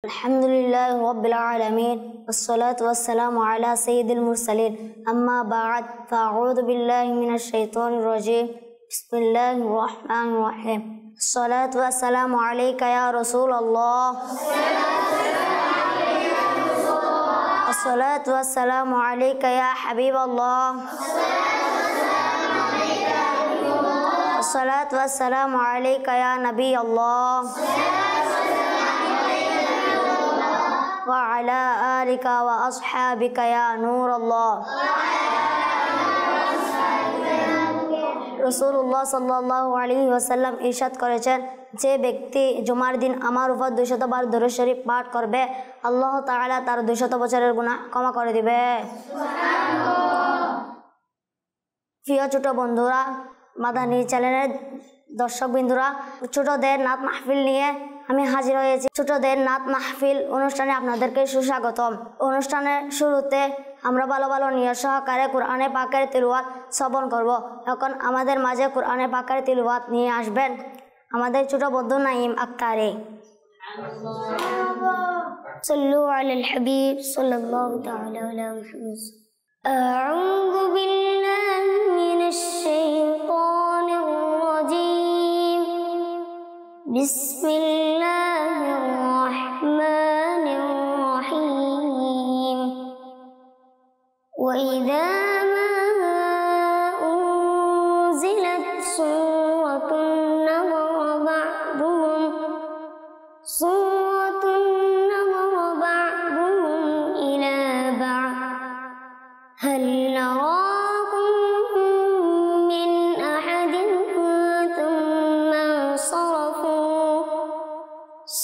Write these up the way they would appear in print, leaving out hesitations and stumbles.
الحمد لله رب العالمين والصلاة والسلام على سيد المرسلين أما بعد فأعوذ بالله من الشيطان الرجيم بسم الله الرحمن الرحيم الصلاة والسلام عليك يا رسول الله الصلاة والسلام عليك يا حبيب الله الصلاة والسلام عليك يا نبي الله وعلى آلك وأصحابك يا نور الله রাসূলুল্লাহ সাল্লাল্লাহু আলাইহি ওয়াসাল্লাম ইরশাদ করেছেন, যে ব্যক্তি জুমার দিন আমার উপর 200 বার দরুদ শরীফ পাঠ করবে, আল্লাহ তাআলা তার 200 বছরের গুনাহ ক্ষমা করে দিবে। প্রিয় ছোট বন্ধুরা, মাদানী চ্যানেলের দর্শক বিন্দুরা, ছোটদের নাত মাহফিল নিয়ে আমি হাজির হয়েছি। ছোটদের নাত মাহফিল অনুষ্ঠানে আপনাদেরকে সুস্বাগতম। অনুষ্ঠানের শুরুতে আমরা ভালো ভালো নিয়ত সহকারে কোরআনে পাকের তিলাওয়াত শ্রবণ করব। এখন আমাদের মাঝে কোরআনে পাকের তিলাওয়াত নিয়ে আসবেন আমাদের ছোট বন্ধু নাঈম আক্তারি। সাল্লু আলাল হাবিব সাল্লাল্লাহু তাআলা আলাইহি ওয়াসাল্লাম। আউযু বিল্লাহি মিনাশ শাইতানির রাজীম। বিসমিল্লাহির রাহমানির রাহিম। وإذا ما أنزلت سورة نظر بعضهم إلى بعض هل نراكم من أحد ثم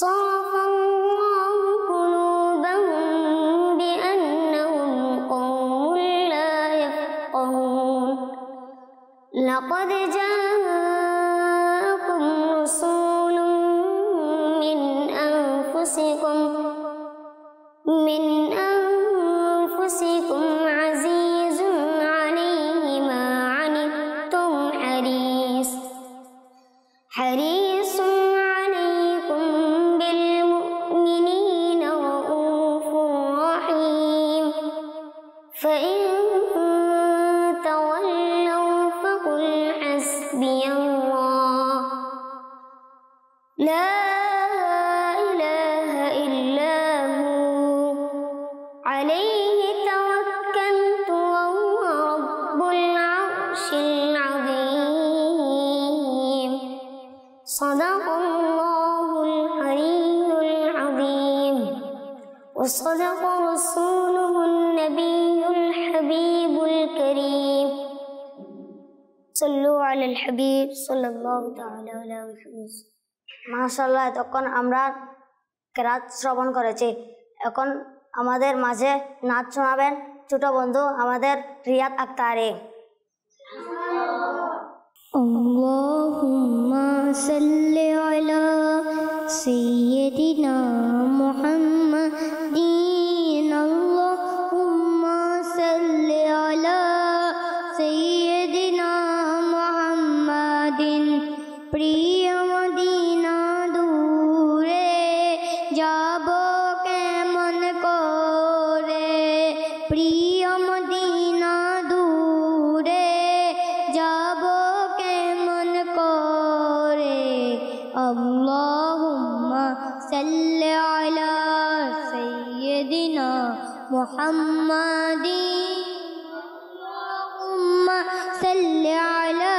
صرف الله قلوبهم بأنهم قوم لا يفقهون لقد جاءكم رسول من أنفسكم عزيز عليه ما عنتم حريص عليكم بالمؤمنين رؤوف رحيم فإن تولوا فقل حسبي الله لا إله إلا هو عليه توكلت وهو رب العرش العظيم صدق الله العلي العظيم وصدق رسوله النبي الحبيب الكريم صلوا على الحبيب صلى الله تعالى عليه وسلم। মাশাআল্লাহ, এতক্ষণ আমরা কেরাত শ্রবণ করেছি। এখন আমাদের মাঝে নাচ শোনাবেন ছোট বন্ধু আমাদের রিয়াদ আক্তারি। আল্লাহুম্মা সাল্লি আলা সাইয়্যিদিনা মুহাম্মাদিন আল্লাহুম্মা সাল্লি আলা সাইয়্যিদিনা মুহাম্মাদিন। প্রিয় মদিনা দূরে যাব কেমন করে, প্রিয় মদিনা দূরে যাব কেমন করে। আল্লাহুম্মা সাল্লি আলা সাইয়্যিদিনা মুহাম্মাদিন আল্লাহুম্মা সাল্লি আলা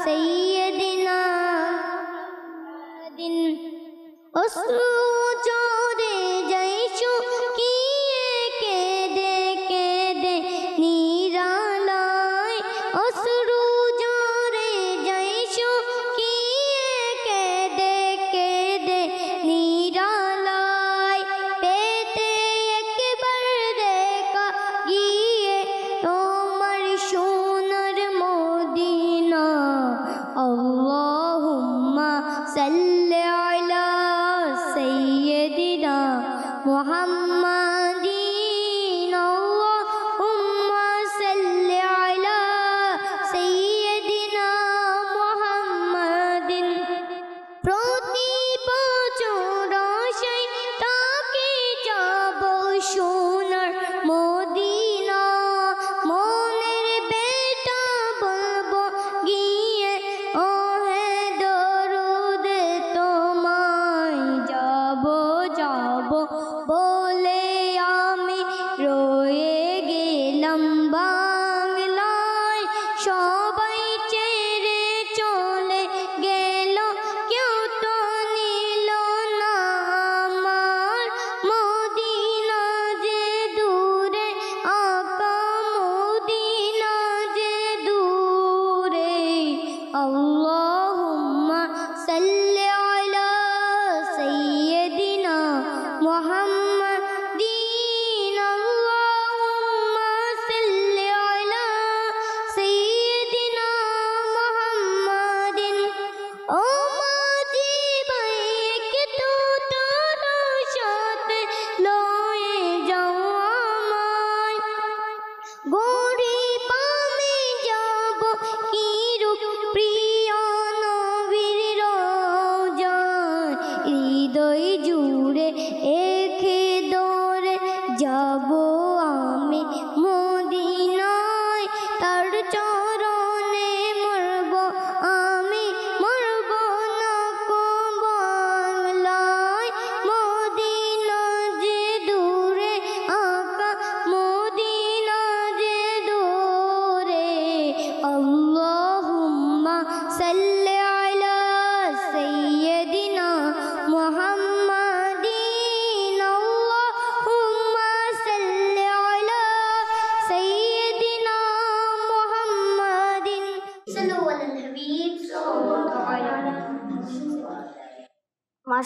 সাইয়্যিদিনা মুহাম্মাদিন। অশ্রু জোরে যাইছো কিয়ে কেঁদে কেঁদে নিরালায়, অশ্রু জোরে যাইছো কিয়ে কেঁদে কেঁদে নিরালায়। পেতে একবার দেখা গিয়ে তোমার সোনার মদিনা। আল্লাহুম্মা সাল্লি আলা সাইয়্যিদিনা মুহাম্মাদিন আল্লাহুম্মা সাল্লি আলা সাইয়্যিদিনা মুহাম্মাদিন। প্রতি বছর শয়তান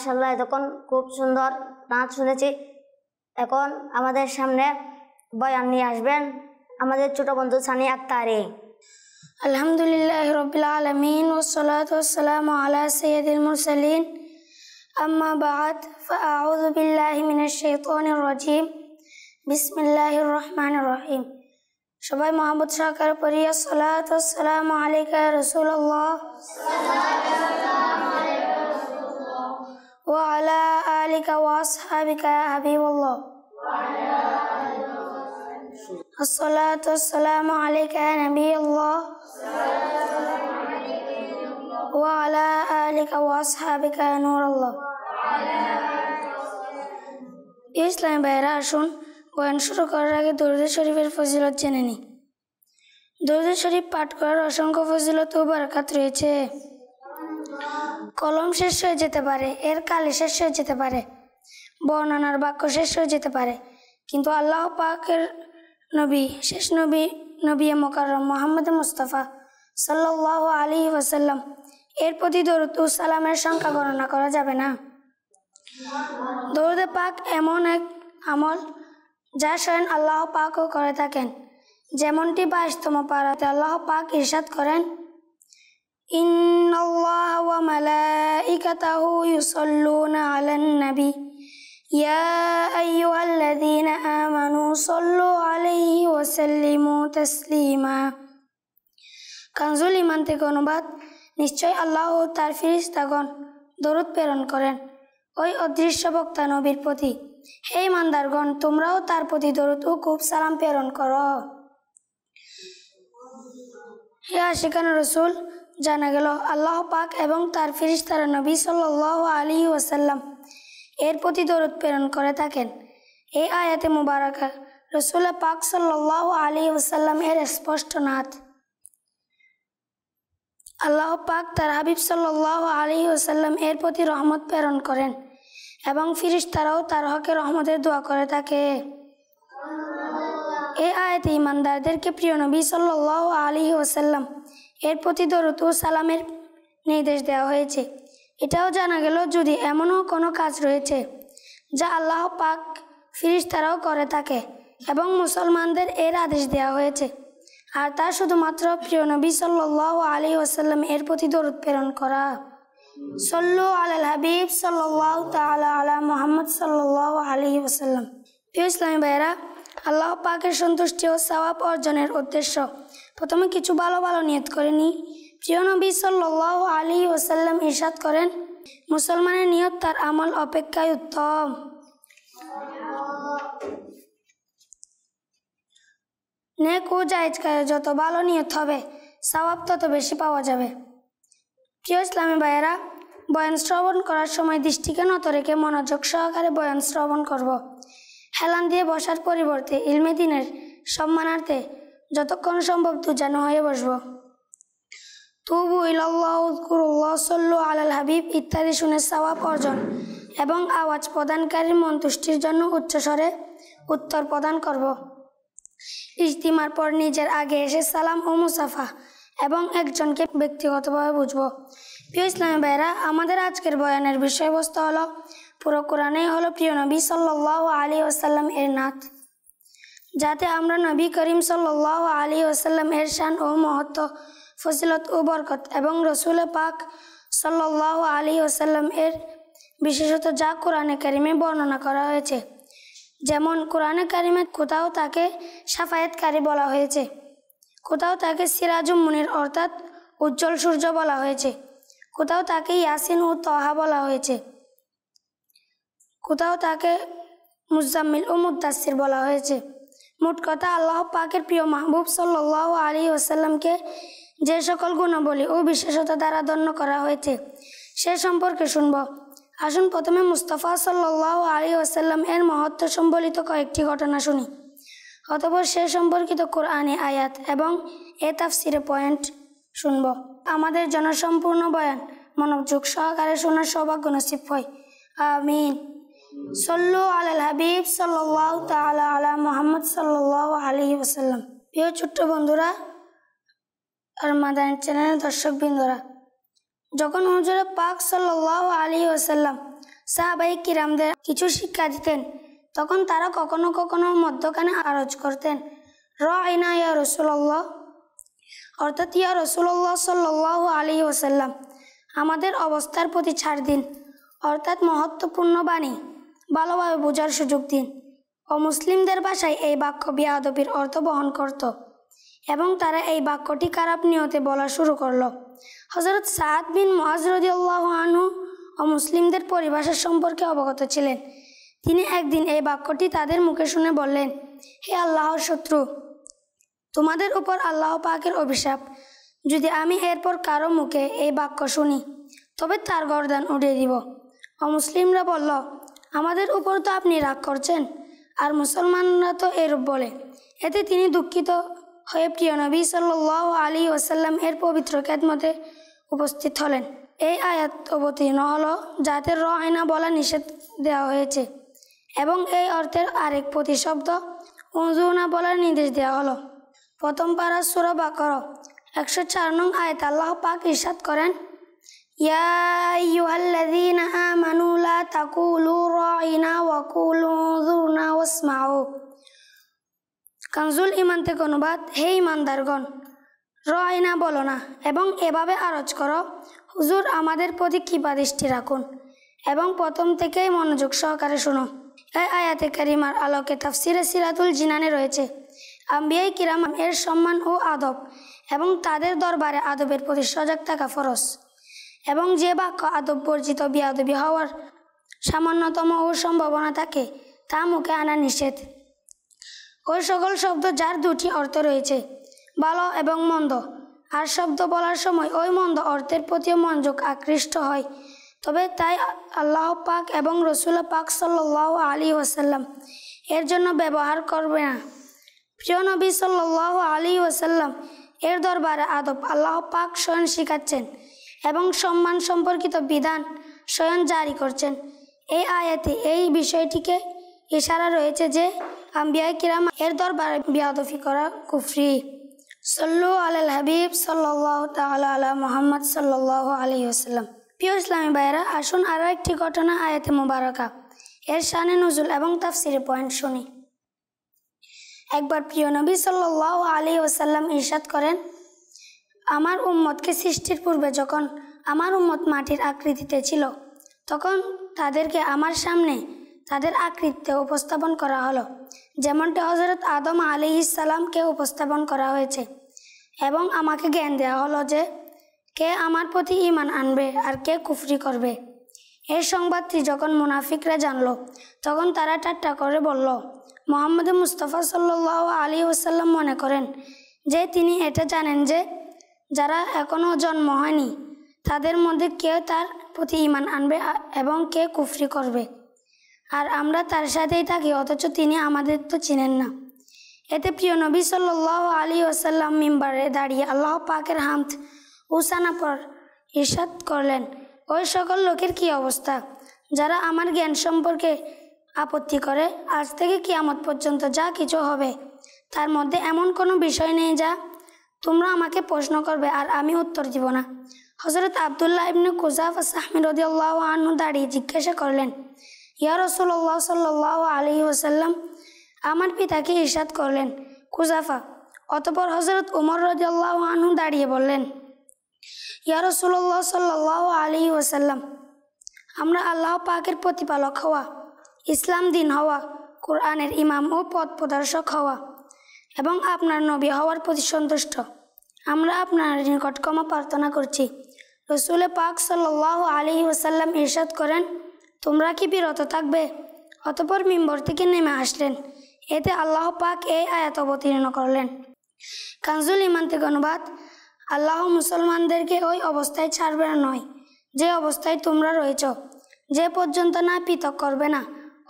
মাশাআল্লাহ এতক্ষণ খুব সুন্দর নাচ শুনেছি। এখন আমাদের সামনে বয়ান নিয়ে আসবেন আমাদের ছোট বন্ধু সানি আক্তারি। আলহামদুলিল্লাহি রাব্বিল আলামিন ওয়াসসালাতু ওয়াসসালামু আলা সাইয়্যিদিল মুরসালিন আম্মা বা'দ ফাআউযু বিল্লাহি মিনাশ শাইতানির রাজীম বিসমিল্লাহির রহমানির রহিম। সবাই মুহাম্মদ সহকারে পড়ি আসসালাতু ওয়াসসালামু আলাইকা ইয়া রাসূলুল্লাহ ওয়া আলা আলিকা ওয়া আসহাবিকা ইয়া হাবিবাল্লাহ আসসালাতু ওয়াসসালামু আলাইকা ইয়া নাবিয়াল্লাহ ওয়া আলা আলিকা ওয়া আসহাবিকা ইয়া নূরাল্লাহ। ইসলাম ভাইরা, আসুন বয়ান শুরু করার আগে দরুদ শরীফের ফজিলত জেনে নিই। দরুদ শরীফ পাঠ করার অসংখ্য ফজিলত ও বরকত রয়েছে। কলম শেষ হয়ে যেতে পারে, এর কালি শেষ হয়ে যেতে পারে, বর্ণনার বাক্য শেষ হয়ে যেতে পারে, কিন্তু আল্লাহ পাকের নবী, শেষ নবী মুকাররম মুহাম্মদ মুস্তাফা সাল্লাল্লাহু আলাইহি ওয়াসাল্লাম এর প্রতি দরুদ ও সালামের সংখ্যা গণনা করা যাবে না। দরুদে পাক এমন এক আমল যা স্বয়ং আল্লাহ পাকও করে থাকেন। যেমনটি 22তম পারাতে আল্লাহ পাক ইরশাদ করেন, ইন্নাল্লাহা ওয়া মালাইকাতাহু ইউসাল্লুনা আলান নবী ইয়া আইয়ুহাল্লাযীনা আমানু সাল্লু আলাইহি ওয়া সাল্লিমু তাসলিমা। কানজুল ঈমান থেকে অনুবাদ, নিশ্চয় আল্লাহ ও তার ফেরেশতাগণ দরুদ প্রেরণ করেন ওই অদৃশ্য বক্তা নবীর প্রতি। হে ঈমানদারগণ, তোমরাও তার প্রতি দরুদ ও খুব সালাম প্রেরণ করো। হে আশিকান রাসূল, জানা গেল আল্লাহ পাক এবং তার ফেরেশতারা নবী সাল্লাল্লাহু আলাইহি ওয়াসাল্লাম এর প্রতি দরুদ প্রেরণ করে থাকেন। এই আয়াতে মুবারাকা রাসূল পাক সাল্লাল্লাহু আলাইহি ওয়াসাল্লাম এর স্পষ্ট নাত। আল্লাহ পাক তার হাবিব সাল্লাল্লাহু আলাইহি ওয়াসাল্লাম এর প্রতি রহমত প্রেরণ করেন এবং ফেরেশতারাও তার হকে রহমতের দোয়া করে থাকে। এই আয়াতে ঈমানদারদেরকে প্রিয় নবী সাল্লাল্লাহু আলাইহি ওয়াসাল্লাম এর প্রতি দরুদ ও সালামের নির্দেশ দেওয়া হয়েছে। এটাও জানা গেল যদি এমনও কোনো কাজ রয়েছে যা আল্লাহ পাক ফেরেশতারাও করে থাকে এবং মুসলমানদের এর আদেশ দেওয়া হয়েছে, আর তা শুধুমাত্র প্রিয় নবী সাল্লাল্লাহু আলাইহি ওয়াসাল্লাম এর প্রতি দরুদ প্রেরণ করা। সল্লু আলাল হাবিব সাল্লাল্লাহু তাআলা আলা মুহাম্মদ সাল্লাল্লাহু আলাইহি ওয়াসাল্লাম। প্রিয় ইসলামী ভাইয়েরা, আল্লাহ পাকের সন্তুষ্টি ও সওয়াব অর্জনের উদ্দেশ্য প্রথমে কিছু ভালো ভালো নিয়ত করে নিই। প্রিয় নবী সাল্লাল্লাহু আলাইহি ওয়াসাল্লাম ইরশাদ করেন, মুসলমানের নিয়ত তার আমল অপেক্ষায় উত্তম। নেক ও জায়েজ কাজে যত ভালো নিয়ত হবে, সওয়াব তত বেশি পাওয়া যাবে। প্রিয় ইসলামী ভাইয়েরা, বয়ান শ্রবণ করার সময় দৃষ্টিকে নত রেখে মনোযোগ সহকারে বয়ান শ্রবণ করব। হেলান দিয়ে বসার পরিবর্তে ইলমে দ্বীনের সম্মানার্থে যতক্ষণ সম্ভব দুজানো হয়ে বসব। তুবু ইলাল্লাহ, উযকুরুল্লাহ, সল্লু আলাল হাবিব ইত্যাদি শুনে সওয়াব অর্জন এবং আওয়াজ প্রদানকারীর মন্তুষ্টির জন্য উচ্চস্বরে উত্তর প্রদান করব। ইজতিমার পর নিজের আগে এসে সালাম ও মুসাফা এবং একজনকে ব্যক্তিগতভাবে বুঝব। প্রিয় ইসলামী ভাইয়েরা, আমাদের আজকের বয়ানের বিষয়বস্তু হলো পুরো কোরআনেই হলো প্রিয় নবী সাল্লাল্লাহু আলাইহি ওয়াসাল্লাম এর নাত, যাতে আমরা নবী করিম সাল্লাল্লাহু আলাইহি ওয়াসাল্লাম এর শান ও মহত্ব, ফজিলত ও বরকত এবং রসুল পাক সাল্লাল্লাহু আলাইহি ওয়াসাল্লাম এর বিশেষত যা কোরআনে কারিমে বর্ণনা করা হয়েছে, যেমন কোরআনে কারিমে কোথাও তাকে শাফায়াতকারী বলা হয়েছে, কোথাও তাকে সিরাজুম মুনির অর্থাৎ উজ্জ্বল সূর্য বলা হয়েছে, কোথাও তাকে ইয়াসিন ও তহা বলা হয়েছে, কোথাও তাকে মুজাম্মিল ও মুদ্দাসির বলা হয়েছে। মোট কথা, আল্লাহ পাকের প্রিয় মাহবুব সাল্লাল্লাহু আলাইহি ওয়াসাল্লামকে যে সকল গুণাবলী ও বিশেষতা দ্বারা ধন্য করা হয়েছে সে সম্পর্কে শুনব। আসুন প্রথমে মুস্তাফা সাল্লাল্লাহু আলাইহি ওয়াসাল্লাম এর মহত্ব সম্বলিত কয়েকটি ঘটনা শুনি, অতঃপর সে সম্পর্কিত কোরআনে আয়াত এবং এ তাফসিরে পয়েন্ট শুনব। আমাদের জন্য সম্পূর্ণ বয়ান মনোযোগ সহকারে শোনার সৌভাগ্য নসিব হয়, আমিন। সল্লু আলাল হাবিব সাল্লাল্লাহু তাআলা আলা মুহাম্মদ সাল্লাল্লাহু আলাইহি ওয়াসাল্লাম। প্রিয় ছোট্ট বন্ধুরা আর মাদানী চ্যানেলের দর্শক বৃন্দরা, যখন হুজুরে পাক সাল্লাল্লাহু আলাইহি ওয়াসাল্লাম সাহাবায়ে কিরামদের কিছু শিক্ষা দিতেন, তখন তারা কখনো কখনো মধ্যখানে আরজ করতেন, রাইনা ইয়া রাসূলুল্লাহ, অর্থাৎ ইয়া রাসূলুল্লাহ সাল্লাল্লাহু আলাইহি ওয়াসাল্লাম, আমাদের অবস্থার প্রতি ছাড় দিন, অর্থাৎ মহত্বপূর্ণ বাণী ভালোভাবে বোঝার সুযোগ দিন। অমুসলিমদের ভাষায় এই বাক্য বেয়াদবির অর্থ বহন করত এবং তারা এই বাক্যটি খারাপ নিয়তে বলা শুরু করলো। হযরত সাদ বিন মুআজ রাদিয়াল্লাহু আনহু অমুসলিমদের পরিভাষা সম্পর্কে অবগত ছিলেন। তিনি একদিন এই বাক্যটি তাদের মুখে শুনে বললেন, হে আল্লাহর শত্রু, তোমাদের উপর আল্লাহ পাকের অভিশাপ, যদি আমি এরপর কারো মুখে এই বাক্য শুনি তবে তার গর্দান উড়িয়ে দিব। অমুসলিমরা বলল, আমাদের উপর তো আপনি রাগ করছেন, আর মুসলমানরা তো এরূপ বলে। এতে তিনি দুঃখিত হয়ে প্রিয় নবী সাল্লাল্লাহু আলাইহি ওয়াসাল্লাম এর পবিত্র খেদমতে উপস্থিত হলেন। এই আয়াত অবতীর্ণ হলো যাতে রাইনা বলা নিষেধ দেওয়া হয়েছে এবং এই অর্থের আরেক প্রতিশব্দ উযুনা বলার নির্দেশ দেওয়া হলো। প্রথম পারা সূরা বাকারা 104 নং আয়াত আল্লাহ পাক ইরশাদ করেন, ইয়া আইয়ুহাল্লাযীনা আমানু লা তাকুলু রাইনা ওয়া কুলু উযুরনা ওয়াসমাউ। কানজুল ঈমান থেকে অনুবাদ, হে ঈমানদারগণ, রাইনা বলো না এবং এভাবে আরজ করো, হুজুর আমাদের প্রতি কৃপা দৃষ্টি রাখুন এবং প্রথম থেকেই মনোযোগ সহকারে শুনো। এই আয়াতে কারিমার আলোকে তাফসিরে সিরাতুল জিনানে রয়েছে আম্বিয়ায়ে কিরাম এর সম্মান ও আদব এবং তাদের দরবারে আদবের প্রতি সজাগ থাকা ফরজ, এবং যে বাক্য আদব বর্জিত বেয়াদবি হওয়ার সামান্যতম ও সম্ভাবনা থাকে তা মুখে আনা নিষেধ। ওই সকল শব্দ যার দুটি অর্থ রয়েছে, ভালো এবং মন্দ, আর শব্দ বলার সময় ওই মন্দ অর্থের প্রতিও মনোযোগ আকৃষ্ট হয়, তবে তাই আল্লাহ পাক এবং রসুল পাক সাল্লাল্লাহু আলাইহি ওয়াসাল্লাম এর জন্য ব্যবহার করবে না। প্রিয় নবী সাল্লাল্লাহু আলাইহি ওয়াসাল্লাম এর দরবারে আদব আল্লাহ পাক স্বয়ং শিখাচ্ছেন এবং সম্মান সম্পর্কিত বিধান স্বয়ং জারি করছেন। এই আয়াতে এই বিষয়টিকে ইশারা রয়েছে যে আম্বিয়ায়ে কিরাম এর দরবারে বেয়াদবি করা কুফরি। সল্লু আলাল হাবিব সাল্লাল্লাহু তাআলা আলা মুহাম্মদ সাল্লাল্লাহু আলাইহি ওয়াসাল্লাম। প্রিয় ইসলামী ভাইয়েরা, আসুন আরও একটি ঘটনা আয়াতে মুবারাকা এর শানে নুজুল এবং তাফসিরে পয়েন্ট শুনি। একবার প্রিয় নবী সাল্লাল্লাহু আলাইহি ওয়াসাল্লাম ইরশাদ করেন, আমার উম্মতকে সৃষ্টির পূর্বে যখন আমার উম্মত মাটির আকৃতিতে ছিল তখন তাদেরকে আমার সামনে তাদের আকৃতিতে উপস্থাপন করা হলো, যেমনটি হযরত আদম আলাইহিস সালামকে উপস্থাপন করা হয়েছে, এবং আমাকে জ্ঞান দেওয়া হলো যে কে আমার প্রতি ঈমান আনবে আর কে কুফরি করবে। এই সংবাদটি যখন মুনাফিকরা জানলো তখন তারা ঠাট্টা করে বলল, মুহাম্মদ মুস্তাফা সাল্লাল্লাহু আলাইহি ওয়াসাল্লাম মনে করেন যে তিনি এটা জানেন যে যারা এখনও জন্ম হয়নি তাদের মধ্যে কে তার প্রতি ঈমান আনবে এবং কে কুফরি করবে, আর আমরা তার সাথেই থাকি অথচ তিনি আমাদের তো চিনেন না। এতে প্রিয় নবী সাল্লাল্লাহু আলাইহি ওয়াসাল্লাম মিম্বারে দাঁড়িয়ে আল্লাহ পাকের হামদ ও সানা পর ইরশাদ করলেন, ওই সকল লোকের কি অবস্থা যারা আমার জ্ঞান সম্পর্কে আপত্তি করে। আজ থেকে কিয়ামত পর্যন্ত যা কিছু হবে তার মধ্যে এমন কোনো বিষয় নেই যা তোমরা আমাকে প্রশ্ন করবে আর আমি উত্তর দিব না। হযরত আব্দুল্লাহ ইবনে কুজাফা সাহমী রাদিয়াল্লাহু আনহু দাঁড়িয়ে জিজ্ঞাসা করলেন, ইয়া রাসূলুল্লাহ সাল্লাল্লাহু আলাইহি ওয়াসাল্লাম, আমার পিতাকে ইরশাদ করলেন কুজাফা। অতঃপর হযরত উমর রাদিয়াল্লাহু আনহু দাঁড়িয়ে বললেন, ইয়া রাসূলুল্লাহ সাল্লাল্লাহু আলাইহি ওয়াসাল্লাম, আমরা আল্লাহ পাকের প্রতিপালক হওয়া, ইসলাম দিন হওয়া, কোরআনের ইমাম ও পথ প্রদর্শক হওয়া এবং আপনার নবী হওয়ার প্রতি সন্তুষ্ট। আমরা আপনার নিকট ক্ষমা প্রার্থনা করছি। রসুল পাক সাল্লাল্লাহু আলাইহি ওয়াসাল্লাম ইরশাদ করেন, তোমরা কি বিরত থাকবে? অতঃপর মিম্বর থেকে নেমে আসলেন। এতে আল্লাহ পাক এই আয়াত অবতীর্ণ করলেন। কানজুল ঈমান থেকে অনুবাদ, আল্লাহ মুসলমানদেরকে ওই অবস্থায় ছাড়বে না নয় যে অবস্থায় তোমরা রয়েছ, যে পর্যন্ত না পৃথক করবে না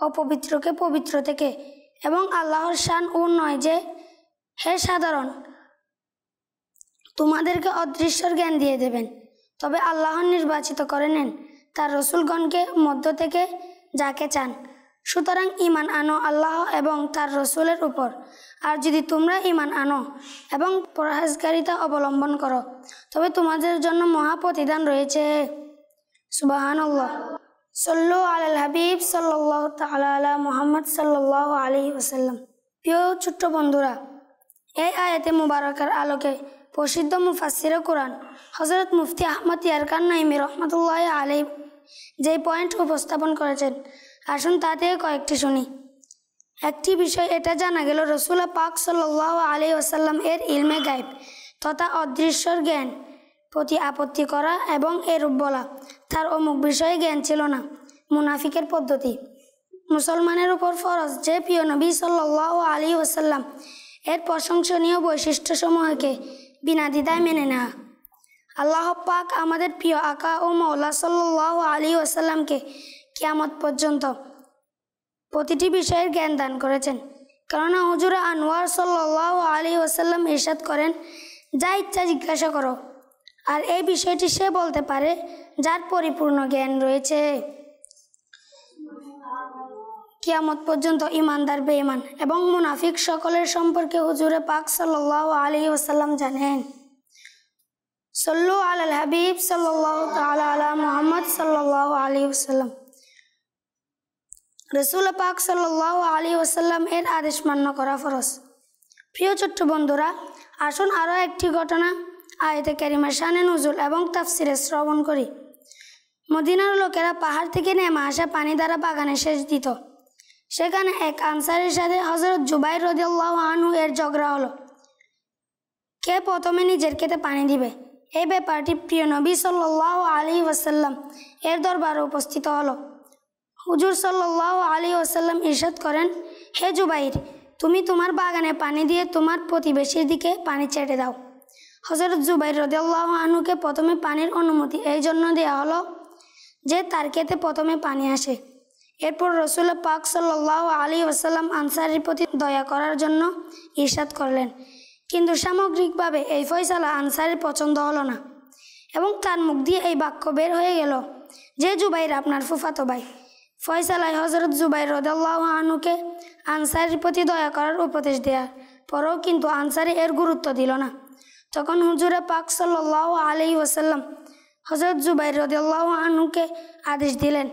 অপবিত্রকে পবিত্র থেকে, এবং আল্লাহর শান ও নয় যে হে সাধারণ তোমাদেরকে অদৃশ্যর জ্ঞান দিয়ে দেবেন, তবে আল্লাহ নির্বাচিত করে নেন তার রসুলগণকে মধ্য থেকে যাকে চান। সুতরাং ঈমান আনো আল্লাহ এবং তার রসুলের উপর, আর যদি তোমরা ঈমান আনো এবং পরহেজগারিতা অবলম্বন করো তবে তোমাদের জন্য মহা প্রতিদান রয়েছে। সুবহানাল্লাহ। সল্লু আলাল হাবিব সাল্লাল্লাহু তাআলা আলা মুহাম্মদ সাল্লাল্লাহু আলাইহি ওয়াসাল্লাম। প্রিয় ছোট্ট বন্ধুরা, এই আয়াতে মুবারকার আলোকে প্রসিদ্ধ মুফাসসিরে কোরআন হযরত মুফতি আহমদ ইয়ারকান নাইমি রহমাতুল্লাহি আলাইহি যে পয়েন্ট উপস্থাপন করেছেন, আসুন তা থেকে কয়েকটি শুনি। একটি বিষয় এটা জানা গেল, রাসূল পাক সাল্লাল্লাহু আলাইহি ওয়াসাল্লাম এর ইলমে গায়ব তথা অদৃশ্যর জ্ঞান প্রতি আপত্তি করা এবং এরূপ বলা তার অমুক বিষয়ে জ্ঞান ছিল না মুনাফিকের পদ্ধতি। মুসলমানের উপর ফরজ যে প্রিয় নবী সাল্লাল্লাহু আলাইহি ওয়াসাল্লাম এর প্রশংসনীয় বৈশিষ্ট্যসমূহকে বিনা দ্বিধায় মেনে নেওয়া। আল্লাহ পাক আমাদের প্রিয় আকা ও মওলা সাল্লাল্লাহু আলাইহি ওয়াসাল্লামকে কিয়ামত পর্যন্ত প্রতিটি বিষয়ের জ্ঞান দান করেছেন। কেননা হুজুর আনোয়ার সাল্লাল্লাহু আলাইহি ওয়াসাল্লাম ইরশাদ করেন, যা ইচ্ছা জিজ্ঞাসা করো, আর এই বিষয়টি সে বলতে পারে যার পরিপূর্ণ জ্ঞান রয়েছে। কিয়ামত পর্যন্ত ইমানদার বেঈমান এবং মুনাফিক সকলের সম্পর্কে হুজুরে পাক সাল্লাল্লাহু আলাইহি ওয়াসাল্লাম জানেন। সল্লু আলাল হাবিব সাল্লাল্লাহু তাআলা আলা মুহাম্মদ সাল্লাল্লাহু আলাইহি ওয়াসাল্লাম। রাসূল পাক সাল্লাল্লাহু আলাইহি ওয়াসাল্লাম এর আদেশ মান্য করা ফরজ। প্রিয় ছোট্ট বন্ধুরা, আসুন আরও একটি ঘটনা আয়াতে কারিমার শানে নুজুল এবং তাফসিরে শ্রবণ করি। মদিনার লোকেরা পাহাড় থেকে নেমে আসা পানি দ্বারা বাগানে সেচ দিত। সেখানে এক আনসারের সাথে হযরত জুবাইর রাদিয়াল্লাহু আনহু এর ঝগড়া হলো, কে প্রথমে নিজের ক্ষেতে পানি দিবে। এই ব্যাপারটি প্রিয় নবী সাল্লাল্লাহু আলাইহি ওয়াসাল্লাম এর দরবারে উপস্থিত হলো। হুজুর সাল্লাল্লাহু আলাইহি ওয়াসাল্লাম ইরশাদ করেন, হে জুবাইর, তুমি তোমার বাগানে পানি দিয়ে তোমার প্রতিবেশীর দিকে পানি ছেড়ে দাও। হযরত জুবাইর রাদিয়াল্লাহু আনহুকে প্রথমে পানির অনুমতি এই জন্য দেওয়া হলো যে তার ক্ষেতে প্রথমে পানি আসে। এরপর রাসূল পাক সাল্লাল্লাহু আলাইহি ওয়াসাল্লাম আনসারীর প্রতি দয়া করার জন্য ইরশাদ করলেন, কিন্তু সামগ্রিকভাবে এই ফয়সালা আনসারীর পছন্দ হলো না এবং তার মুখ দিয়ে এই বাক্য বের হয়ে গেল যে জুবাইর আপনার ফুফাতো ভাই। ফয়সালায় হযরত জুবাইর রাদিয়াল্লাহু আনহুকে আনসারীর প্রতি দয়া করার উপদেশ দেওয়ার পরেও কিন্তু আনসারী এর গুরুত্ব দিল না। তখন হুজুরে পাক সাল্লাল্লাহু আলাইহি ওয়াসাল্লাম হযরত জুবাইর রাদিয়াল্লাহু আনহুকে আদেশ দিলেন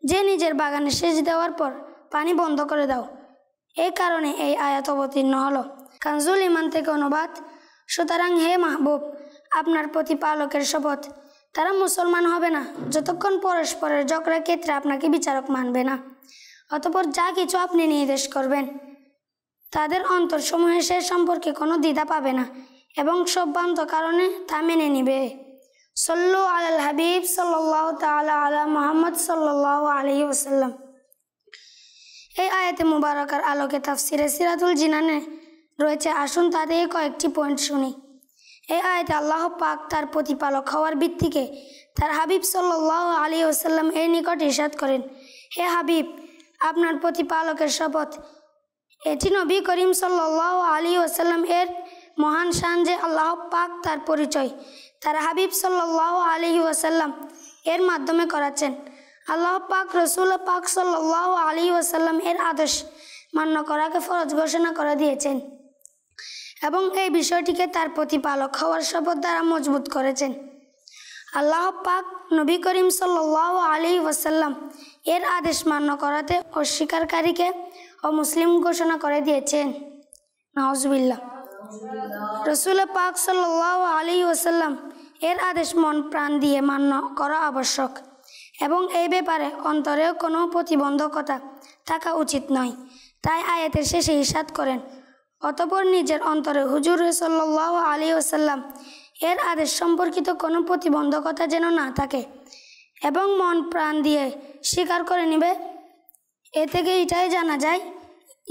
যে নিজের বাগানে সেচ দেওয়ার পর পানি বন্ধ করে দাও। এই কারণে এই আয়াত অবতীর্ণ হলো। কানজুল ইমান থেকে অনুবাদ। সুতরাং হে মাহবুব, আপনার প্রতিপালকের শপথ, তারা মুসলমান হবে না যতক্ষণ পরস্পরের ঝগড়ার ক্ষেত্রে আপনাকে বিচারক মানবে না। অতঃপর যা কিছু আপনি নির্দেশ করবেন তাদের অন্তরসমূহে সে সম্পর্কে কোনো দ্বিধা পাবে না এবং সভ্রান্ত কারণে তা মেনে নিবে। সল্লু আলাল হাবিব সাল্লাল্লাহু তাআলা আলা মুহাম্মদ সাল্লাল্লাহু আলাইহি ওয়াসাল্লাম। এই আয়াতে মুবারকার আলোকে তাফসিরে সিরাতুল জিনানে রয়েছে, আসুন তা থেকে কয়েকটি পয়েন্ট শুনি। এই আয়াতে আল্লাহ পাক তার প্রতিপালক হওয়ার ভিত্তিকে তার হাবিব সাল্লাল্লাহু আলাইহি ওয়াসাল্লাম এর নিকট ইরশাদ করেন, হে হাবিব, আপনার প্রতিপালকের শপথ, এটি নবী করিম সাল্লাল্লাহু আলাইহি ওয়াসাল্লাম এর মহান শান যে আল্লাহ পাক তার পরিচয় তার হাবিব সাল্লাল্লাহু আলাইহি ওয়াসাল্লাম এর মাধ্যমে করাচ্ছেন। আল্লাহ পাক রাসূল পাক সাল্লাল্লাহু আলাইহি ওয়াসাল্লাম এর আদেশ মান্য করাকে ফরজ ঘোষণা করে দিয়েছেন এবং এই বিষয়টিকে তার প্রতিপালক হওয়ার শপথ দ্বারা মজবুত করেছেন। আল্লাহ পাক নবী করিম সাল্লাল্লাহু আলাইহি ওয়াসাল্লাম এর আদেশ মান্য করাতে অস্বীকারীকে অমুসলিম ঘোষণা করে দিয়েছেন। নাউজুবিল্লাহ। রাসূল পাক সাল্লাল্লাহু আলাইহি ওয়াসাল্লাম এর আদেশ মন প্রাণ দিয়ে মান্য করা আবশ্যক এবং এই ব্যাপারে অন্তরেও কোনো প্রতিবন্ধকতা থাকা উচিত নয়। তাই আয়াতের শেষে ইরশাদ করেন, অতঃপর নিজের অন্তরে হুজুর সাল্লাল্লাহু আলাইহি ওয়াসাল্লাম এর আদেশ সম্পর্কিত কোনো প্রতিবন্ধকতা যেন না থাকে এবং মন প্রাণ দিয়ে স্বীকার করে নেবে। এ থেকে এটাই জানা যায়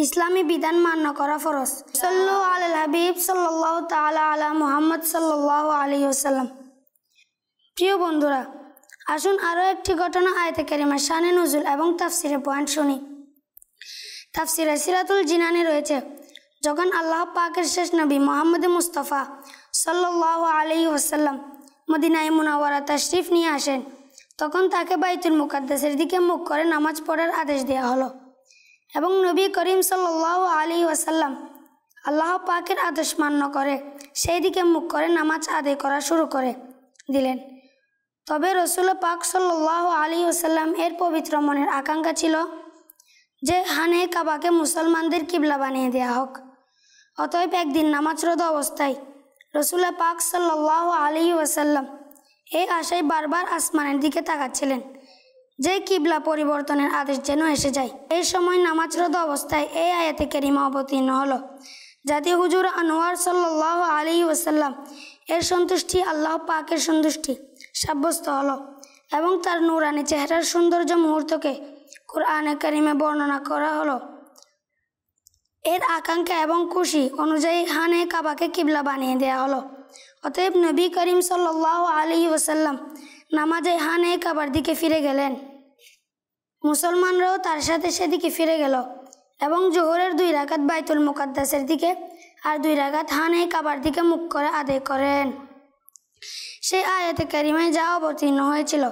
ইসলামী বিধান মান্য করা ফরজ। সল্লু আলাল হাবিব সাল্লাল্লাহু তাআলা আলা মুহাম্মদ সাল্লাল্লাহু আলাইহি ওয়াসাল্লাম। প্রিয় বন্ধুরা, আসুন আরও একটি ঘটনা আয়াতে কারিমার শানে নুজুল এবং তাফসিরে পয়েন্ট শুনি। তাফসিরে সিরাতুল জিনানে রয়েছে, যখন আল্লাহ পাকের শেষ নবী মুহাম্মদ মুস্তাফা সাল্লাল্লাহু আলাইহি ওয়াসাল্লাম মদিনায়ে মুনাওয়ারা তাশরিফ নিয়ে আসেন, তখন তাকে বাইতুল মুকাদ্দাসের দিকে মুখ করে নামাজ পড়ার আদেশ দেওয়া হলো এবং নবী করিম সাল্লাল্লাহু আলাইহি ওয়াসাল্লাম আল্লাহ পাকের আদেশ মান্য করে সেই দিকে মুখ করে নামাজ আদায় করা শুরু করে দিলেন। তবে রসুল পাক সাল্লাল্লাহু আলাইহি ওয়াসাল্লাম এর পবিত্র মনের আকাঙ্ক্ষা ছিল যে খানে কাবাকে মুসলমানদের কিবলা বানিয়ে দেয়া হোক। অতএব একদিন নামাজরত অবস্থায় রসুল পাক সাল্লাল্লাহু আলাইহি ওয়াসাল্লাম এই আশায় বারবার আসমানের দিকে তাকাচ্ছিলেন যে কিবলা পরিবর্তনের আদেশ যেন এসে যায়। এই সময় নামাজরত অবস্থায় এই আয়াতে কারিমা অবতীর্ণ হলো, যাতে হুজুর আনোয়ার সাল্লাল্লাহু আলাইহি ওয়াসাল্লাম এর সন্তুষ্টি আল্লাহ পাকের সন্তুষ্টি সাব্যস্ত হলো এবং তার নূরানি চেহারার সৌন্দর্য মুহূর্তকে কুরআনে কারিমে বর্ণনা করা হলো। এর আকাঙ্ক্ষা এবং খুশি অনুযায়ী খানে কাবাকে কিবলা বানিয়ে দেয়া হলো। অতএব নবী করিম সাল্লাল্লাহু আলাইহি ওয়াসাল্লাম নামাজে খানে কাবার দিকে ফিরে গেলেন। মুসলমানরাও তার সাথে সেদিকে ফিরে গেল এবং জোহরের 2 রাকাত বাইতুল মুকাদ্দাসের দিকে আর 2 রাকাত খানে কাবার দিকে মুখ করে আদায় করেন। সেই আয়াতে কারিমায় যা অবতীর্ণ হয়েছিল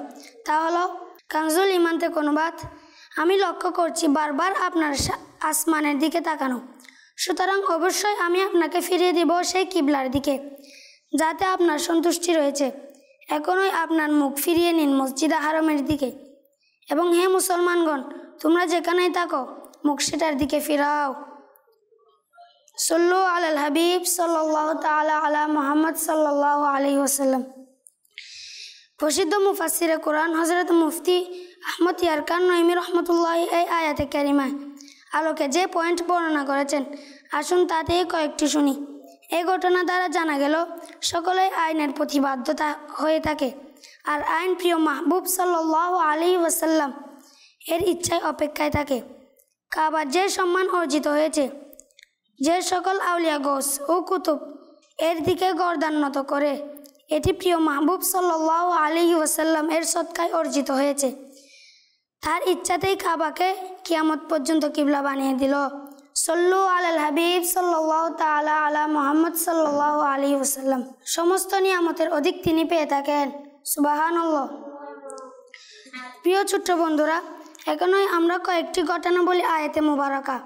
তা হলো কানজুল ইমান থেকে অনুবাদ, আমি লক্ষ্য করছি বারবার আপনার আসমানের দিকে তাকানো, সুতরাং অবশ্যই আমি আপনাকে ফিরিয়ে দিব সেই কিবলার দিকে যাতে আপনার সন্তুষ্টি রয়েছে। এখনই আপনার মুখ ফিরিয়ে নিন মসজিদ হারামের দিকে এবং হে মুসলমানগণ, তোমরা যেখানেই থাকো মুখ সেটার দিকে ফিরাও। সল্লু আলাল হাবিব সাল্লাল্লাহু তাআলা আলা মুহাম্মদ সাল্লাল্লাহু আলাইহি ওয়াসাল্লাম। প্রসিদ্ধ মুফাসসিরে কোরআন হযরত মুফতি আহমদ ইয়ারকান নঈমী রহমতুল্লাহি এই আয়াতে কারিমায় আলোকে যে পয়েন্ট বর্ণনা করেছেন, আসুন তাতে কয়েকটি শুনি। এই ঘটনা দ্বারা জানা গেল সকলেই আইনের প্রতি বাধ্যতা হয়ে থাকে, আর আইন প্রিয় মাহবুব সাল্লাল্লাহু আলাইহি ওয়াসাল্লাম এর ইচ্ছায় অপেক্ষায় থাকে। কাবার যে সম্মান অর্জিত হয়েছে, যে সকল আউলিয়া গোস ও কুতুব এর দিকে গর্দান নত করে, এটি প্রিয় মাহবুব সাল্লাল্লাহু আলাইহি ওয়াসাল্লাম এর সদকায় অর্জিত হয়েছে। তার ইচ্ছাতেই কাবাকে কিয়ামত পর্যন্ত কিবলা বানিয়ে দিল। সল্লু আলাল হাবিব সাল্লাল্লাহু তাআলা আলা মুহাম্মদ সাল্লাল্লাহু আলাইহি ওয়াসাল্লাম। সমস্ত নিয়ামতের অধিক তিনি পেয়ে থাকেন, সুবহানাল্লাহ। প্রিয় ছোট্ট বন্ধুরা, এখনই আমরা কয়েকটি ঘটনা বলি আয়াতে মুবারাকা,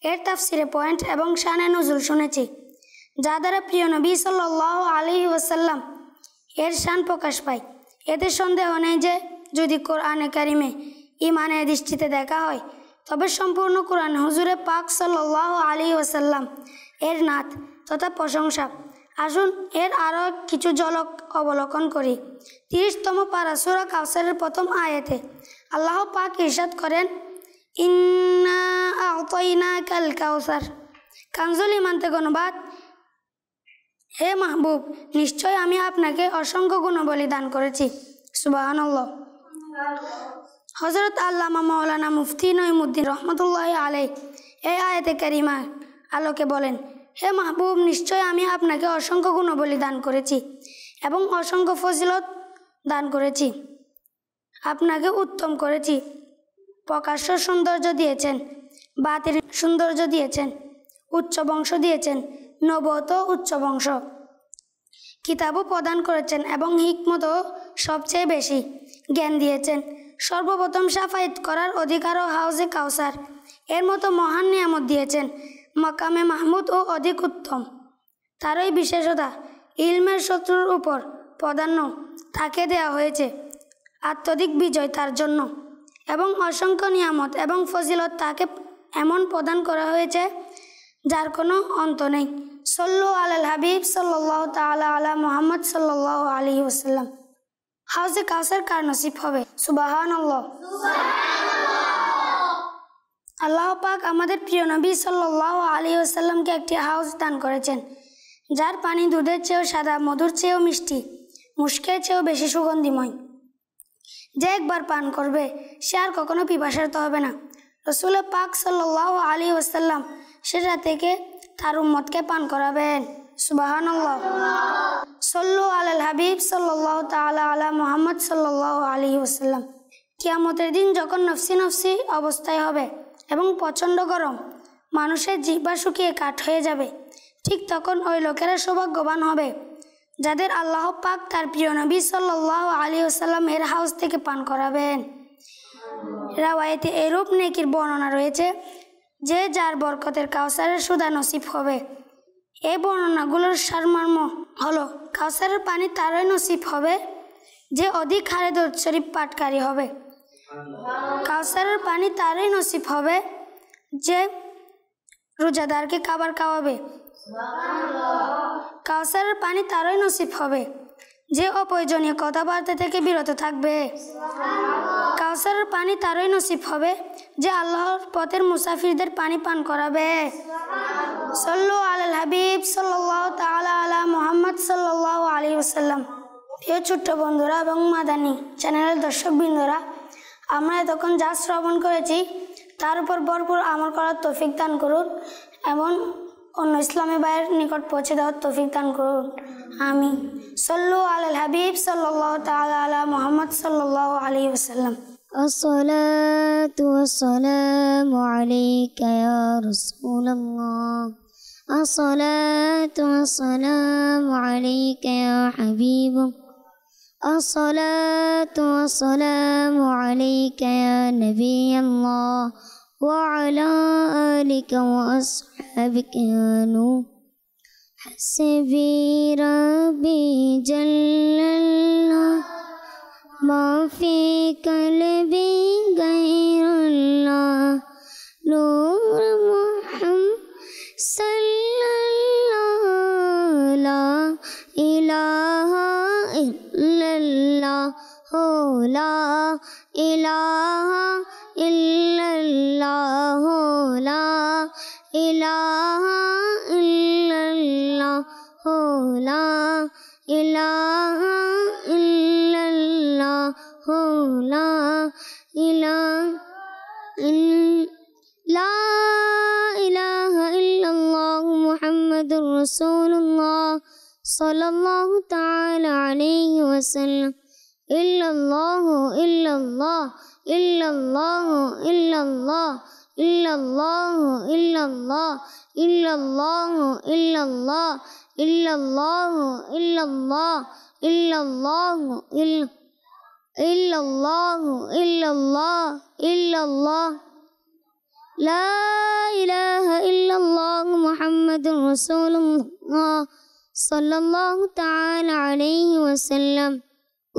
এর তাফসিরে পয়েন্ট এবং শানে নজুল শুনেছি, যা দ্বারা প্রিয় নবী সাল্লাল্লাহু আলাইহি ওয়াসাল্লাম এর শান প্রকাশ পায়। এতে সন্দেহ নেই যে যদি কোরআনে কারিমে ইমানের দৃষ্টিতে দেখা হয়, তবে সম্পূর্ণ কোরআন হুজুরে পাক সাল্লাল্লাহু আলাইহি ওয়াসাল্লাম এর নাত তথা প্রশংসা। আসুন এর আরও কিছু ঝলক অবলোকন করি। 30তম পারা সূরা কাউসারের প্রথম আয়াতে আল্লাহ পাক ইরশাদ করেন, ইন্না আ'তাইনাকাল কাউসার। কানজুল ইমান থেকে অনুবাদ, হে মাহবুব, নিশ্চয় আমি আপনাকে অসংখ্য গুণবলী দান করেছি, সুবহানাল্লাহ। হযরত আল্লামা মাওলানা মুফতি নঈমুদ্দিন রহমতুল্লাহি আলাইহি এই আয়াতে কারিমা আলোকে বলেন, হে মাহবুব, নিশ্চয় আমি আপনাকে অসংখ্য গুণবলী দান করেছি এবং অসংখ্য ফজিলত দান করেছি। আপনাকে উত্তম করেছি, প্রকাশ্য সৌন্দর্য দিয়েছেন, বাতির সৌন্দর্য দিয়েছেন, উচ্চ বংশ দিয়েছেন, নবত উচ্চ বংশ, কিতাবও প্রদান করেছেন এবং হিকমতও সবচেয়ে বেশি জ্ঞান দিয়েছেন। সর্বপ্রথম শাফায়াত করার অধিকারও হাউজে কাউসার এর মতো মহান নিয়ামত দিয়েছেন। মাকামে মাহমুদ ও অধিক উত্তম, তারই বিশেষতা ইলমের শত্রুর উপর প্রাধান্য তাকে দেওয়া হয়েছে, আত্মধিক বিজয় তার জন্য, এবং অসংখ্য নিয়ামত এবং ফজিলত তাকে এমন প্রদান করা হয়েছে যার কোনো অন্ত নেই। সল্লু আলাল হাবিব সাল্লাল্লাহু তাআলা আলা মুহাম্মদ সাল্লাল্লাহু আলাইহি ওয়াসাল্লাম। হাউজে কাউসার কার নসিব হবে? সুবহানাল্লাহ। আল্লাহ পাক আমাদের প্রিয় নবী সাল্লাল্লাহু আলাইহি ওয়াসাল্লামকে একটি হাউজ দান করেছেন, যার পানি দুধের চেয়েও সাদা, মধুর চেয়েও মিষ্টি, মুশকের চেয়েও বেশি সুগন্ধিময়। যে একবার পান করবে সে আর কখনো পিপাসার্ত হবে না। রসুল পাক সাল্লাল্লাহু আলাইহি ওয়াসাল্লাম সেটা থেকে তার উম্মতকে পান করাবেন, সুবহানাল্লাহ। সল্লু আলাল হাবিব সাল্লাল্লাহু তাআলা আলা মুহাম্মদ সাল্লাল্লাহু আলাইহি ওয়াসাল্লাম। কিয়ামতের দিন যখন নফসি নফসি অবস্থায় হবে এবং প্রচণ্ড গরম, মানুষের জিহ্বা শুকিয়ে কাঠ হয়ে যাবে, ঠিক তখন ওই লোকেরা সৌভাগ্যবান হবে যাদের আল্লাহ পাক তার প্রিয় নবী সাল্লাল্লাহু আলাইহি ওয়াসাল্লাম এর হাউস থেকে পান করাবেন। রাওয়ায়েতে এরূপ নেকির বর্ণনা রয়েছে যে যার বরকতের কাউসারের সুদা নসিব হবে। এই বর্ণনাগুলোর সারমর্ম হলো, কাউসারের পানি তারই নসিব হবে যে অধিক হারে দরুদ শরীফ পাঠকারী হবে। কাউসারের পানি তারই নসিব হবে যে রোজাদারকে খাবার খাওয়াবে। কাউসারের পানি তারই নসিব হবে যে অপ্রয়োজনীয় কথাবার্তা থেকে বিরত থাকবে। কাউসারের পানি তারই নসিব হবে যে আল্লাহর পথের মুসাফিরদের পানি পান করাবে। সল্লু আলাল হাবিব সাল্লাল্লাহু তাআলা আলা মুহাম্মদ সাল্লাল্লাহু আলাইহি ওয়াসাল্লাম। প্রিয় ছোট্ট বন্ধুরা এবং মাদানী চ্যানেলের দর্শক বৃন্দরা, আমরা এতক্ষণ যা শ্রবণ করেছি তার উপর ভরপুর আমল করার তৌফিক দান করুন এবং অন্য ইসলামী ভাইয়ের নিকট পৌঁছে দেওয়ার তৌফিক দান করুন। আমিন। সল্লু আলাল হাবিব সাল্লাল্লাহু তাআলা আলা মুহাম্মদ সাল্লাল্লাহু আলাইহি ওয়াসাল্লাম। আসসালাতু ওয়াসসালামু আলাইকা ইয়া রাসূলুল্লাহ। আসসালাতু ওয়াসসালামু আলাইকা ইয়া হাবিবাল্লাহ। আসসালাতু ওয়াসসালামু আলাইকা ইয়া নবিয়াল্লাহ ওয়া আলা আলিকা ওয়া আসহাবিকা ইয়া নূর। হাসবি রাব্বি জাল্লাল্লাহ মা ফি কলবি গায়রুল্লাহ নূর মুহাম্মদ সাল্লাল্লাহু লা ইলাহা ইল্লাল্লাহ লা ইলাহা ইল্লাল্লাহ লা ইলাহা ইল্লাল্লাহ লা ইলাহা ইল্লাল্লাহ লা ইলাহা ইল্লাল্লাহ মুহাম্মাদুর রাসূলুল্লাহ সাল্লাল্লাহু তাআলা আলাইহি ওয়াসাল্লাম। ইল্লাল্লাহ ইল্লাল্লাহ ইল্লাল্লাহ ইল্লাল্লাহ ইল্লাল্লাহ ইল্লাল্লাহ ইল্লাল্লাহ ইল্লাল্লাহ ইল্লাল্লাহ ইল্লাল্লাহ ইল্লাল্লাহ ইল্লাল্লাহ ইল্লাল্লাহ ইল্লাল্লাহ লা ইলাহা ইল্লাল্লাহ মুহাম্মাদুর রাসূলুল্লাহ সাল্লাল্লাহু তাআলা আলাইহি ওয়াসাল্লাম।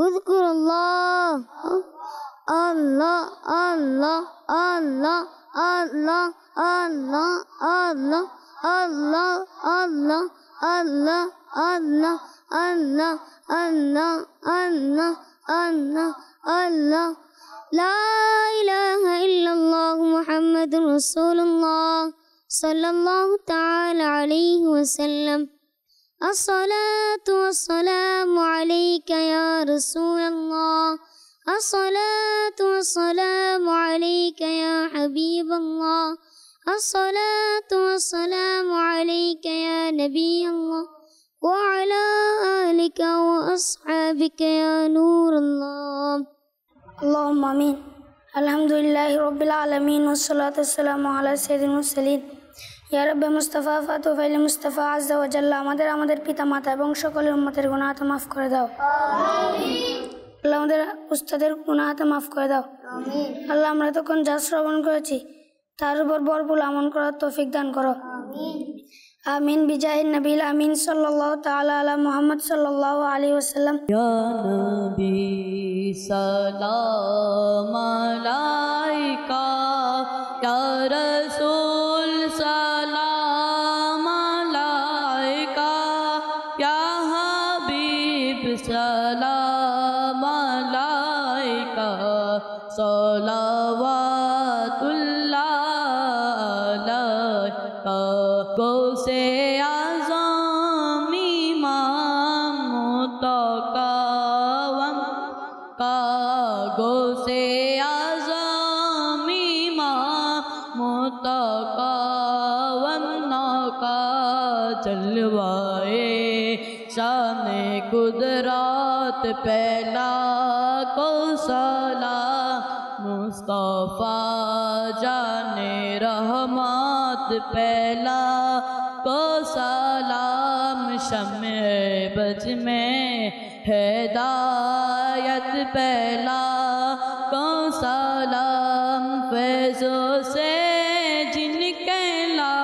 উযকুরুল্লাহ আল্লাহ আল্লাহ আল্লাহ আল্লাহ আল্লাহ আল্লাহ আল্লাহ আল্লাহ আল্লাহ আল্লাহ আল্লাহ আল্লাহ আল্লাহ আল্লাহ আল্লাহ লা ইলাহা ইল্লাল্লাহ মুহাম্মাদুর রাসূলুল্লাহ সাল্লাল্লাহু তাআলা আলাইহি ওয়াসাল্লাম। আসসালাতু ওয়াসসালামু আলাইকা ইয়া রাসূলুল্লাহ। আসসালাতু ওয়াসসালামু আলাইকা ইয়া হাবিবাল্লাহ। আসসালাতু ওয়াসসালামু আলাইকা ইয়া নবিয়াল্লাহ ওয়া আলা আলিকা ওয়া আসহাবিকা ইয়া নূরাল্লাহ। আল্লাহুম্মা আমিন। আলহামদুলিল্লাহি রাব্বিল আলামিন ওয়াসসালাতু ওয়াসসালামু আলা সাইয়্যিদিল মুরসালিন। ইয়া রাব্বে মুস্তাফা ফাতু ফাইল মুস্তাফা আযজা ওয়া জাল্লা আমাদের পিতা মাতা এবং সকলের উম্মতের গুনাহ মাফ করে দাও। আমিন। আল্লাহ আমাদের উস্তাদের গুনাহ মাফ করে দাও। আমিন। আল্লাহ আমরা তখন যা শ্রবণ করেছি তার উপর ভরপুর আমল করার তৌফিক দান করো। আমিন। আমিন বিজাহিন নবীল আমিন সাল্লাল্লাহু তাআলা আলা মুহাম্মদ সাল্লাল্লাহু আলাইহি ওয়াসাল্লাম। ইয়া নবী সালাম আলাইকা ইয়া রাসূল সালাম আলাইকা ইয়া হাবিব সালাম আলাইকা সালাওয়াতুল্লাহ আলাইকা গৌসে আযম ইমাম মুতাকাওয়াম কা গৌসে আযম ইমাম মুতাকাওয়াম কা जलवाए शान कुदरत पहला को सलाम मुस्तफ़ा जाने रहमत पहला को सलाम शम्मे बज में हिदायत पहला को सलाम फैज़ों से जिनके ला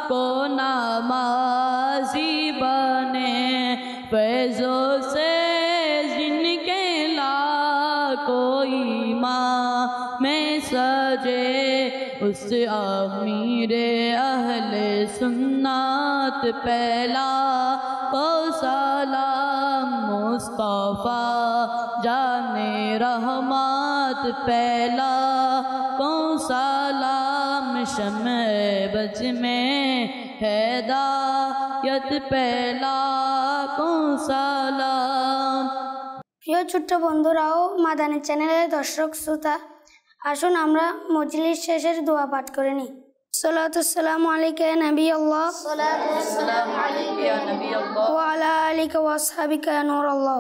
को नमाज़ी बने फैज़ों से जिनके इस अमीर अहले सुन्नत पहला को सलाम मुस्तफ़ा जाने रहमत पहला को सलाम शम्ए बज में हैदायत पहला को सलाम। প্রিয় ছোট্ট বন্ধুরাও মাদানী চ্যানেলের দর্শক শ্রোতা, আসুন আমরা মজলিস শেষের দোয়া পাঠ করে নিই। সালাতুসসালামু আলাইকা ইয়া নবী আল্লাহ, सलाम अलैका या नबी अल्लाह, ওয়া আলা আলিকা ওয়া আসহাবিকা ইয়া নূর আল্লাহ,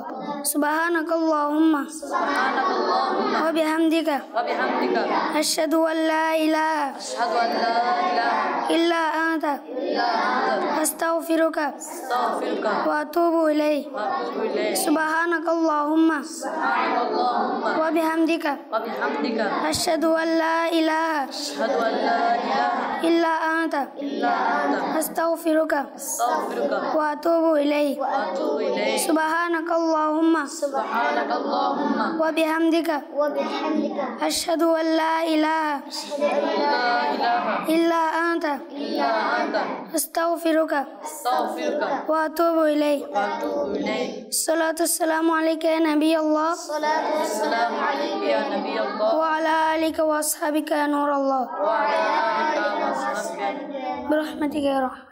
সুবহানাকাল্লাহুম্মা सुब्हानकल्लाहुम्मा ওয়া বিহামদিকা व बिहम्दिका আশহাদু আল্লা ইলাহা अशहदु अन ला इलाहा ইল্লা আনতা इल्ला अंत আস্তাগফিরুকা अस्तगफिरुका ওয়া আতুবু ইলাইক। व अतूबु इलैक। সুবহানাকাল্লাহুম্মা सुब्हानकल्लाहुम्मा ওয়া বিহামদিকা व बिहम्दिका আশহাদু আল্লা ইলাহা अशहदु अन ला इलाहा ইল্লা আনতা इल्ला अंत আস্তাগফিরুকা अस्तगफिरुका ওয়া আতুবু ইলাইক। व अतूबु इलैक। সুবহানাকাল্লাহুম্মা सुब्हानकल्लाहुम्मा ওয়া বিহামদিকা আশহাদু আল্লা ইলাহা ला इलाहा ইল্লা আনতা इल्ला अंत আস্তাগফিরুকা अस्तगफिरुका ওয়া আতুবু ইলাইক। व अतूबु इलैक। সালাতুসসালামু আলাইকা ইয়া নবী আল্লাহ, सलाम अलैका या नबी अल्लाह, ওয়া আলা আলিকা ওয়া আসহাবিকা ইয়া নূর আল্লাহ, व अला आलिका व असहाबिका বিরহমাতিকা ইয়া রাহমান।